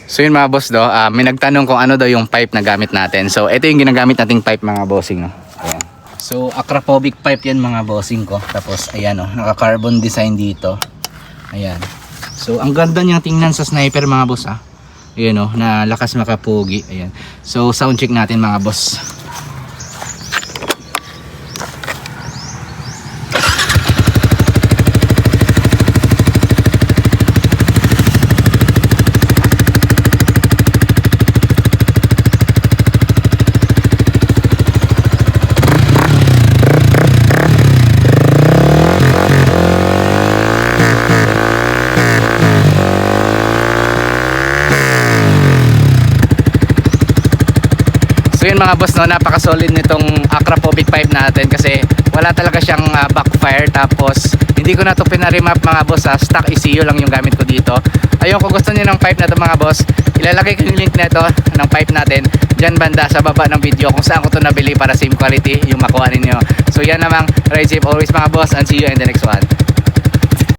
So yun mga boss do, may nagtanong kung ano daw yung pipe na gamit natin. So ito yung ginagamit nating pipe mga bossing, no. Ayan. So acrophobic pipe yan mga bossing ko. Tapos ayan, no, naka-carbon design dito. Ayan. So ang ganda niya tingnan sa sniper mga boss, Ayan, no, na lakas makapugi. Ayan. So sound check natin mga boss. So yun mga boss, no, napaka-solid nitong acrophobic pipe natin kasi wala talaga siyang backfire. Tapos hindi ko na to pinarimap mga boss, stock ECU lang yung gamit ko dito. Ayun, kung gusto niyo ng pipe na to mga boss, ilalagay ko yung link nito ng pipe natin dyan banda sa baba ng video kung saan ko to nabili para same quality yung makuha ninyo. So yan namang ride safe always mga boss, and see you in the next one.